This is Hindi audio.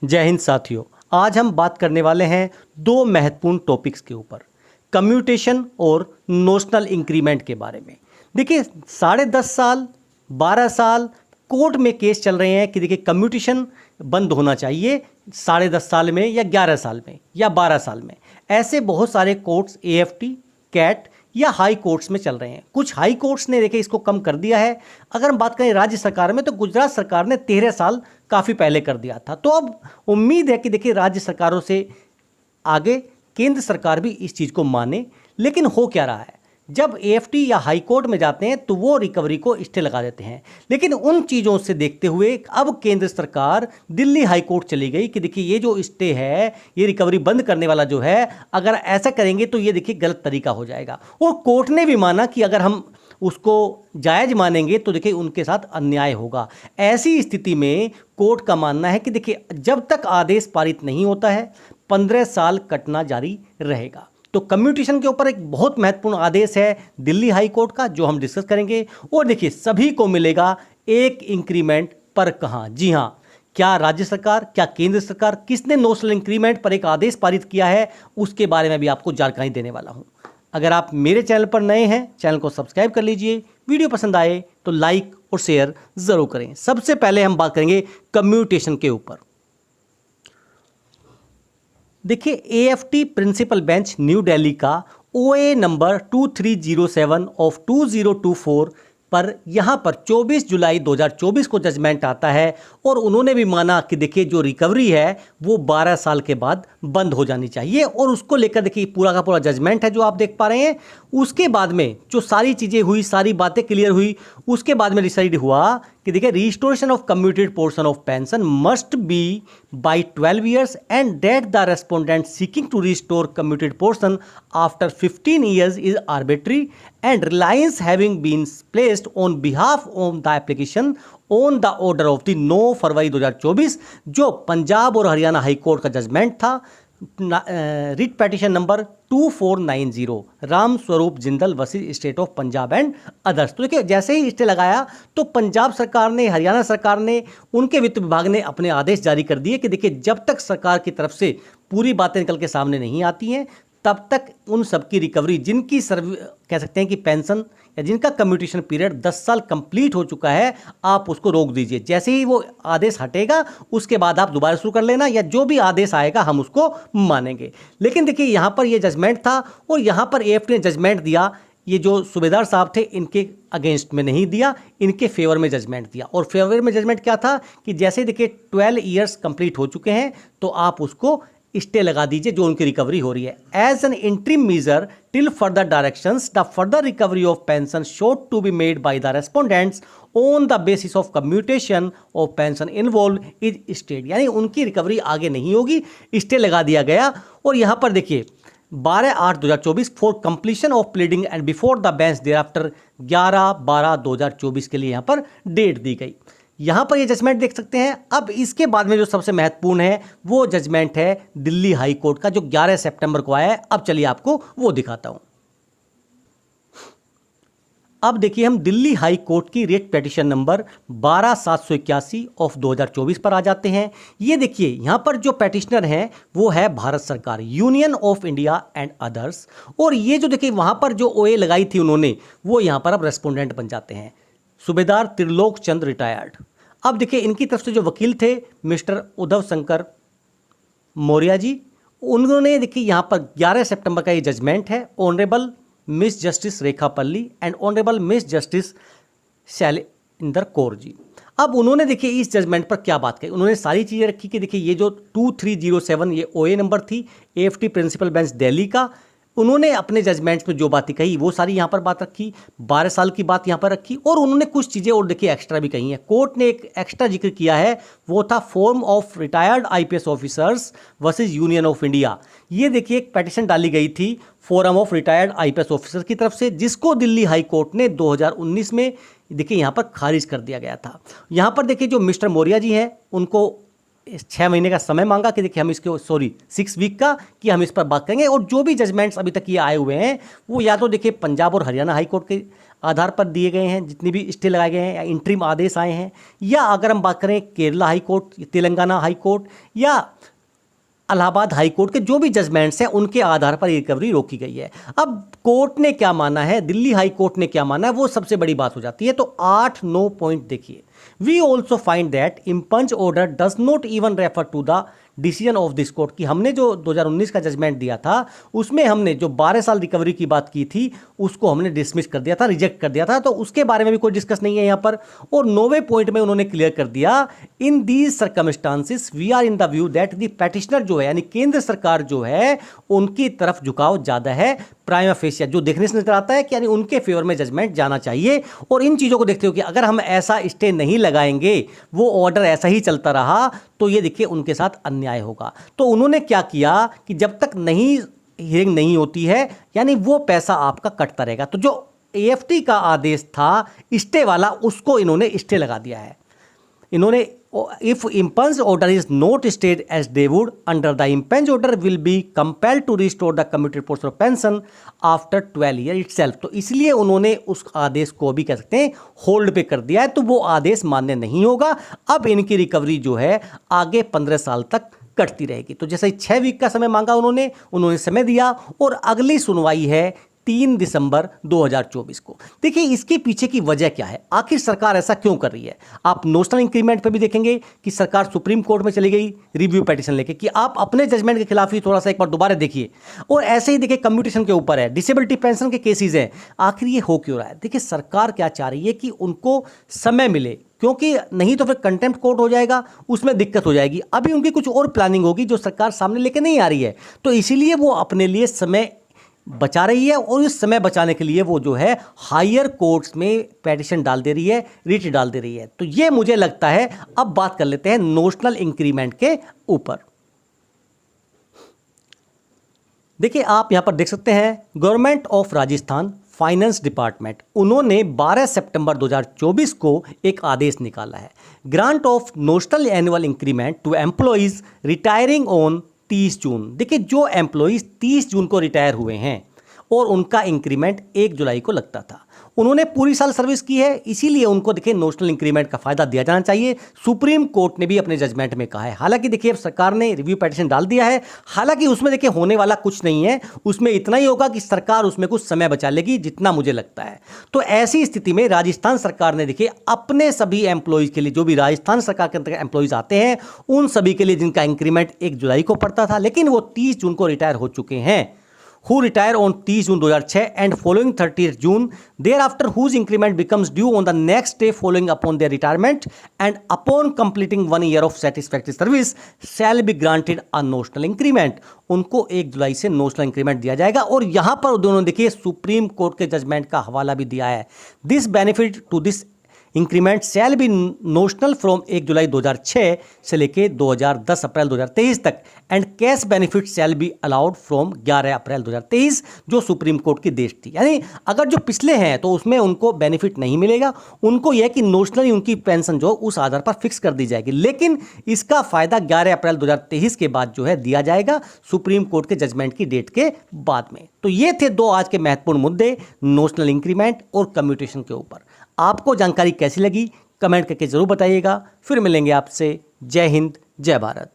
जय हिंद साथियों। आज हम बात करने वाले हैं दो महत्वपूर्ण टॉपिक्स के ऊपर, कम्यूटेशन और नोशनल इंक्रीमेंट के बारे में। देखिए 10.5 साल 12 साल कोर्ट में केस चल रहे हैं कि देखिए कम्यूटेशन बंद होना चाहिए 10.5 साल में या 11 साल में या 12 साल में। ऐसे बहुत सारे कोर्ट्स AFT, कैट या हाई कोर्ट्स में चल रहे हैं। कुछ हाई कोर्ट्स ने देखिए इसको कम कर दिया है। अगर हम बात करें राज्य सरकार में तो गुजरात सरकार ने 13 साल काफ़ी पहले कर दिया था। तो अब उम्मीद है कि देखिए राज्य सरकारों से आगे केंद्र सरकार भी इस चीज़ को माने। लेकिन हो क्या रहा है, जब AFT या हाई कोर्ट में जाते हैं तो वो रिकवरी को स्टे लगा देते हैं। लेकिन उन चीज़ों से देखते हुए अब केंद्र सरकार दिल्ली हाई कोर्ट चली गई कि देखिए ये जो स्टे है, ये रिकवरी बंद करने वाला जो है, अगर ऐसा करेंगे तो ये देखिए गलत तरीका हो जाएगा। और कोर्ट ने भी माना कि अगर हम उसको जायज़ मानेंगे तो देखिए उनके साथ अन्याय होगा। ऐसी स्थिति में कोर्ट का मानना है कि देखिए जब तक आदेश पारित नहीं होता है 15 साल कटना जारी रहेगा। तो कम्यूटेशन के ऊपर एक बहुत महत्वपूर्ण आदेश है दिल्ली हाई कोर्ट का, जो हम डिस्कस करेंगे। और देखिए सभी को मिलेगा एक इंक्रीमेंट पर कहाँ। जी हाँ, क्या राज्य सरकार, क्या केंद्र सरकार, किसने नोशनल इंक्रीमेंट पर एक आदेश पारित किया है, उसके बारे में भी आपको जानकारी देने वाला हूँ। अगर आप मेरे चैनल पर नए हैं, चैनल को सब्सक्राइब कर लीजिए। वीडियो पसंद आए तो लाइक और शेयर ज़रूर करें। सबसे पहले हम बात करेंगे कम्यूटेशन के ऊपर। देखिए AFT principal bench New Delhi का OA नंबर 2307 ऑफ 2024 पर यहाँ पर 24 जुलाई 2024 को जजमेंट आता है। और उन्होंने भी माना कि देखिए जो रिकवरी है वो 12 साल के बाद बंद हो जानी चाहिए। और उसको लेकर देखिए पूरा का पूरा जजमेंट है जो आप देख पा रहे हैं। उसके बाद में जो सारी चीज़ें हुई, सारी बातें क्लियर हुई, उसके बाद में डिसाइड हुआ कि देखिए restoration of commuted portion of pension must be by 12 years and that the respondent seeking to restore commuted portion after 15 years is arbitrary and reliance having been placed on behalf of the application on the order of the 9 फरवरी 2024, जो पंजाब और हरियाणा हाई कोर्ट का जजमेंट था। Writ petition number 2490 Ram Swaroop Jindal versus state of Punjab and others. तो देखिए जैसे ही स्टे लगाया तो पंजाब सरकार ने, हरियाणा सरकार ने, उनके वित्त विभाग ने अपने आदेश जारी कर दिए कि देखिए जब तक सरकार की तरफ से पूरी बातें निकल के सामने नहीं आती हैं तब तक उन सब की रिकवरी, जिनकी कह सकते हैं कि पेंशन या जिनका कम्यूटेशन पीरियड 10 साल कंप्लीट हो चुका है, आप उसको रोक दीजिए। जैसे ही वो आदेश हटेगा उसके बाद आप दोबारा शुरू कर लेना, या जो भी आदेश आएगा हम उसको मानेंगे। लेकिन देखिए यहाँ पर ये जजमेंट था और यहाँ पर AFT ने जजमेंट दिया, ये जो सूबेदार साहब थे इनके अगेंस्ट में नहीं दिया, इनके फेवर में जजमेंट दिया। और फेवर में जजमेंट क्या था कि जैसे देखिए 12 years कंप्लीट हो चुके हैं तो आप उसको स्टे लगा दीजिए जो उनकी रिकवरी हो रही है। As an interim measure till further directions the further recovery of pension should to be made by the respondents on the basis of commutation of pension involve is stayed. यानी उनकी रिकवरी आगे नहीं होगी, स्टे लगा दिया गया। और यहाँ पर देखिए 12/8/2024 for completion of pleading and before the bench thereafter 11/12/2024 के लिए यहाँ पर डेट दी गई। यहाँ पर ये जजमेंट देख सकते हैं। अब इसके बाद में जो सबसे महत्वपूर्ण है वो जजमेंट है दिल्ली हाई कोर्ट का, जो 11 सितंबर को आया है। अब चलिए आपको वो दिखाता हूं। अब देखिए हम दिल्ली हाई कोर्ट की रेट पेटिशन नंबर 12781 ऑफ 2024 पर आ जाते हैं। ये देखिए यहाँ पर जो पेटिशनर हैं वो है भारत सरकार, union of India and others. और ये जो देखिए वहाँ पर जो OA लगाई थी उन्होंने, वो यहाँ पर अब रेस्पोंडेंट बन जाते हैं, सूबेदार त्रिलोक चंद रिटायर्ड। अब देखिए इनकी तरफ से जो वकील थे मिस्टर उद्धव शंकर मौर्य जी, उन्होंने देखिए यहाँ पर 11 सितंबर का ये जजमेंट है। Honourable Miss Justice Rekha Palli and honourable Miss Justice Shailendra Kaur ji. अब उन्होंने देखिए इस जजमेंट पर क्या बात कही, उन्होंने सारी चीज़ें रखी कि देखिए ये जो 2307 ये OA नंबर थी AFT प्रिंसिपल बेंच दिल्ली का, उन्होंने अपने जजमेंट्स में जो बातें कही वो सारी यहाँ पर बात रखी, 12 साल की बात यहाँ पर रखी। और उन्होंने कुछ चीज़ें और देखिए एक्स्ट्रा भी कही हैं। कोर्ट ने एक एक्स्ट्रा जिक्र किया है, वो था form of retired IPS officers versus union of India. ये देखिए एक पेटिशन डाली गई थी forum of retired IPS officers की तरफ से, जिसको दिल्ली हाई कोर्ट ने 2019 में देखिए यहाँ पर खारिज कर दिया गया था। यहाँ पर देखिए जो मिस्टर मौर्य जी हैं उनको 6 महीने का समय मांगा कि देखिए हम इसके 6 वीक का कि हम इस पर बात करेंगे। और जो भी जजमेंट्स अभी तक ये आए हुए हैं वो या तो देखिए पंजाब और हरियाणा हाई कोर्ट के आधार पर दिए गए हैं, जितने भी स्टे लगाए गए हैं या इंटरिम आदेश आए हैं, या अगर हम बात करें Kerala high court, Telangana high court या इलाहाबाद हाई कोर्ट के जो भी जजमेंट्स हैं उनके आधार पर रिकवरी रोकी गई है। अब कोर्ट ने क्या माना है, दिल्ली हाई कोर्ट ने क्या माना है, वो सबसे बड़ी बात हो जाती है। तो 8-9 पॉइंट देखिए। We also find that impugned order does not even refer to the decision of this court, कि हमने जो 2019 का जजमेंट दिया था उसमें हमने जो 12 साल रिकवरी की बात की थी उसको हमने डिसमिस कर दिया था, रिजेक्ट कर दिया था, तो उसके बारे में भी कोई डिस्कस नहीं है यहाँ पर। और 9वें पॉइंट में उन्होंने क्लियर कर दिया, in these circumstances we are in the view that the petitioner जो है यानी केंद्र सरकार जो है उनकी तरफ झुकाव ज़्यादा है, प्राइमा फेसिया जो देखने से नजर आता है कि यानी उनके फेवर में जजमेंट जाना चाहिए। और इन चीज़ों को देखते हो कि अगर हम ऐसा स्टे नहीं लगाएंगे, वो ऑर्डर ऐसा ही चलता रहा, तो ये देखिए उनके साथ अन्याय होगा। तो उन्होंने क्या किया कि जब तक नहीं हियरिंग नहीं होती है यानी वो पैसा आपका कटता रहेगा। तो जो एएफटी का आदेश था स्टे वाला, उसको इन्होंने स्टे लगा दिया है। इन्होंने if impugned order is not stayed as they would under the impugned order will be compelled to restore the commuted portion of pension after 12 year itself. तो इसलिए उन्होंने उस आदेश को भी कह सकते हैं होल्ड पे कर दिया है, तो वो आदेश मान्य नहीं होगा। अब इनकी रिकवरी जो है आगे 15 साल तक कटती रहेगी। तो जैसे 6 वीक का समय मांगा उन्होंने समय दिया और अगली सुनवाई है 3 दिसंबर 2024 को। देखिए इसके पीछे की वजह क्या है, आखिर सरकार ऐसा क्यों कर रही है। आप नोशनल इंक्रीमेंट पे भी देखेंगे कि सरकार सुप्रीम कोर्ट में चली गई रिव्यू पिटीशन लेके कि आप अपने जजमेंट के खिलाफ ही थोड़ा सा एक बार दोबारा देखिए। और ऐसे ही देखिए कम्यूटेशन के ऊपर है, डिसेबिलिटी पेंशन के केसेस हैं, आखिर ये हो क्यों रहा है। देखिए सरकार क्या चाह रही है कि उनको समय मिले, क्योंकि नहीं तो फिर कंटेम्प्ट कोर्ट हो जाएगा, उसमें दिक्कत हो जाएगी। अभी उनकी कुछ और प्लानिंग होगी जो सरकार सामने लेके नहीं आ रही है, तो इसीलिए वो अपने लिए समय बचा रही है। और इस समय बचाने के लिए वो जो है हायर कोर्ट्स में पिटीशन डाल दे रही है, रिट डाल दे रही है। तो ये मुझे लगता है। अब बात कर लेते हैं नोशनल इंक्रीमेंट के ऊपर। देखिए आप यहां पर देख सकते हैं government of Rajasthan finance department, उन्होंने 12 सितंबर 2024 को एक आदेश निकाला है, grant of notional annual increment to employees retiring on 30 June. देखिए जो एम्प्लॉइज 30 जून को रिटायर हुए हैं और उनका इंक्रीमेंट 1 जुलाई को लगता था, उन्होंने पूरी साल सर्विस की है, इसीलिए उनको देखिए नोशनल इंक्रीमेंट का फायदा दिया जाना चाहिए। सुप्रीम कोर्ट ने भी अपने जजमेंट में कहा है। हालांकि देखिए अब सरकार ने रिव्यू पिटीशन डाल दिया है, हालांकि उसमें देखिए होने वाला कुछ नहीं है, उसमें इतना ही होगा कि सरकार उसमें कुछ समय बचा लेगी, जितना मुझे लगता है। तो ऐसी स्थिति में राजस्थान सरकार ने देखिए अपने सभी एम्प्लॉइज के लिए, जो भी राजस्थान सरकार के अंतर्गत एम्प्लॉइज आते हैं उन सभी के लिए जिनका इंक्रीमेंट 1 जुलाई को पड़ता था, लेकिन वो 30 जून को रिटायर हो चुके हैं, who retire on 30 June 2006 and following 30th June thereafter whose increment becomes due on the next day following upon their retirement and upon completing 1 year of satisfactory service shall be granted a notional increment। उनको 1 जुलाई से नोशनल इंक्रीमेंट दिया जाएगा। और यहां पर उन्होंने देखिए सुप्रीम कोर्ट के जजमेंट का हवाला भी दिया है। This benefit to this increment shall be notional from 1 जुलाई 2006 से लेके 10 अप्रैल 2023 तक and cash benefit shall be allowed from 11 April 2023, जो सुप्रीम कोर्ट की देश थी। यानी अगर जो पिछले हैं तो उसमें उनको बेनिफिट नहीं मिलेगा, उनको यह कि नोशनली उनकी पेंशन जो उस आधार पर फिक्स कर दी जाएगी, लेकिन इसका फायदा 11 अप्रैल 2023 के बाद जो है दिया जाएगा सुप्रीम कोर्ट के जजमेंट की डेट के बाद में। तो ये थे 2 आज के महत्वपूर्ण मुद्दे नोशनल इंक्रीमेंट और कम्यूटेशन के ऊपर। आपको जानकारी कैसी लगी कमेंट करके जरूर बताइएगा। फिर मिलेंगे आपसे। जय हिंद, जय भारत।